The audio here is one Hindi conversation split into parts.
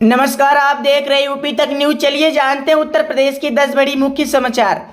नमस्कार, आप देख रहे यूपी तक न्यूज। चलिए जानते हैं उत्तर प्रदेश की 10 बड़ी मुख्य समाचार।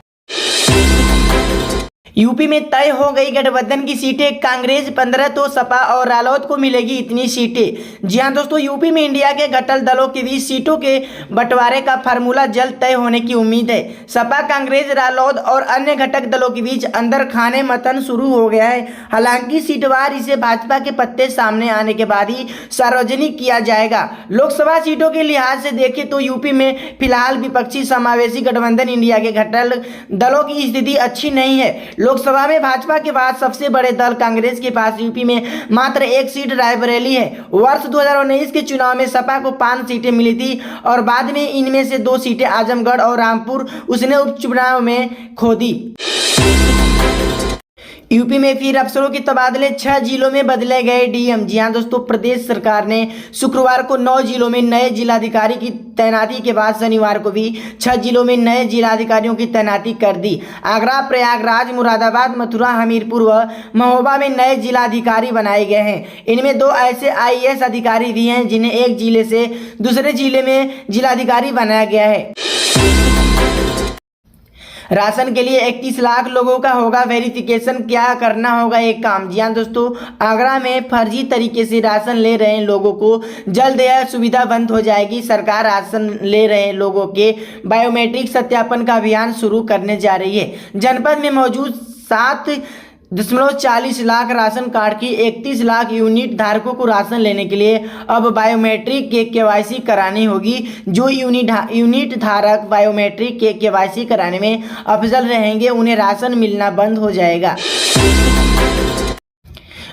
यूपी में तय हो गई गठबंधन की सीटें। कांग्रेस 15 तो सपा और रालोद को मिलेगी इतनी सीटें। जी हां दोस्तों, यूपी में इंडिया के घटल दलों के बीच सीटों के बंटवारे का फार्मूला जल्द तय होने की उम्मीद है। सपा, कांग्रेस, रालोद और अन्य घटक दलों के बीच अंदर खाने मतन शुरू हो गया है। हालांकि सीटवार इसे भाजपा के पत्ते सामने आने के बाद ही सार्वजनिक किया जाएगा। लोकसभा सीटों के लिहाज से देखें तो यूपी में फिलहाल विपक्षी समावेशी गठबंधन इंडिया के घटल दलों की स्थिति अच्छी नहीं है। लोकसभा में भाजपा के बाद सबसे बड़े दल कांग्रेस के पास यूपी में मात्र एक सीट रायबरेली है। वर्ष 2019 के चुनाव में सपा को 5 सीटें मिली थी और बाद में इनमें से 2 सीटें आजमगढ़ और रामपुर उसने उपचुनाव में खो दी। यूपी में फिर अफसरों के तबादले, 6 जिलों में बदले गए डीएम। जी हां दोस्तों, प्रदेश सरकार ने शुक्रवार को 9 जिलों में नए जिलाधिकारी की तैनाती के बाद शनिवार को भी 6 जिलों में नए जिलाधिकारियों की तैनाती कर दी। आगरा, प्रयागराज, मुरादाबाद, मथुरा, हमीरपुर व महोबा में नए जिलाधिकारी बनाए गए हैं। इनमें 2 ऐसे आईएएस अधिकारी भी हैं जिन्हें एक जिले से दूसरे जिले में जिलाधिकारी बनाया गया है। राशन के लिए 31 लाख लोगों का होगा वेरिफिकेशन। क्या करना होगा एक काम। जी हाँ दोस्तों, आगरा में फर्जी तरीके से राशन ले रहे लोगों को जल्द यह सुविधा बंद हो जाएगी। सरकार राशन ले रहे लोगों के बायोमेट्रिक सत्यापन का अभियान शुरू करने जा रही है। जनपद में मौजूद 7.40 लाख राशन कार्ड की 31 लाख यूनिट धारकों को राशन लेने के लिए अब बायोमेट्रिक के केवाईसी करानी होगी। जो यूनिट धारक बायोमेट्रिक के केवाईसी कराने में अफजल रहेंगे उन्हें राशन मिलना बंद हो जाएगा।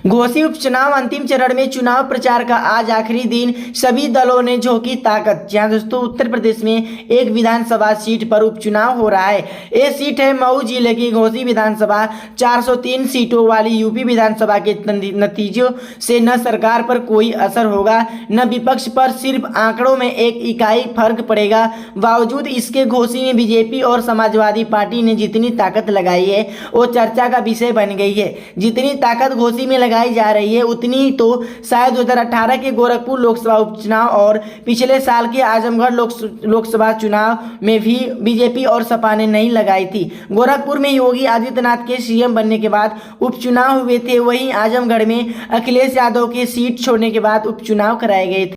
घोसी उपचुनाव अंतिम चरण में चुनाव प्रचार का आज आखिरी दिन। सभी दलों ने झोंकी ताकत। जहां दोस्तों उत्तर प्रदेश में एक विधानसभा सीट पर उपचुनाव हो रहा है। ये सीट है मऊ जिले की घोसी विधानसभा। 403 सीटों वाली यूपी विधानसभा के नतीजों से न सरकार पर कोई असर होगा न विपक्ष पर, सिर्फ आंकड़ों में एक इकाई फर्क पड़ेगा। बावजूद इसके घोसी में बीजेपी और समाजवादी पार्टी ने जितनी ताकत लगाई है वो चर्चा का विषय बन गई है। जितनी ताकत घोसी में लगाई जा रही है उतनी तो शायद 2018 के गोरखपुर लोकसभा उपचुनाव और पिछले साल के आजमगढ़ लोकसभा चुनाव में भी बीजेपी और सपा ने नहीं लगाई थी। गोरखपुर में योगी आदित्यनाथ के सीएम बनने के बाद उपचुनाव हुए थे, वहीं आजमगढ़ में अखिलेश यादव के सीट छोड़ने के बाद उपचुनाव कराए गए थे।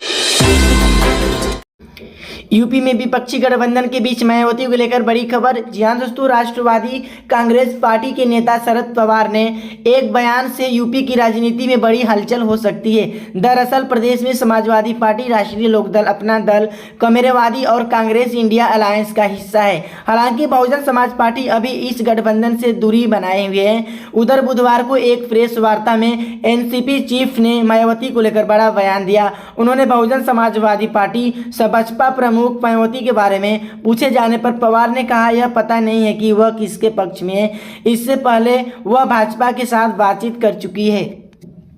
यूपी में विपक्षी गठबंधन के बीच मायावती को लेकर बड़ी खबर। जी हां दोस्तों, राष्ट्रवादी कांग्रेस पार्टी के नेता शरद पवार ने एक बयान से यूपी की राजनीति में बड़ी हलचल हो सकती है। दरअसल प्रदेश में समाजवादी पार्टी, राष्ट्रीय लोकदल, अपना दल, कमेरवादी और कांग्रेस इंडिया अलायंस का हिस्सा है। हालांकि बहुजन समाज पार्टी अभी इस गठबंधन से दूरी बनाए हुए है। उधर बुधवार को एक प्रेस वार्ता में एनसीपी चीफ ने मायावती को लेकर बड़ा बयान दिया। उन्होंने बहुजन समाजवादी पार्टी बसपा प्रमुख मायावती के बारे में पूछे जाने पर पवार ने कहा, यह पता नहीं है कि वह किसके पक्ष में है। इससे पहले वह भाजपा के साथ बातचीत कर चुकी है।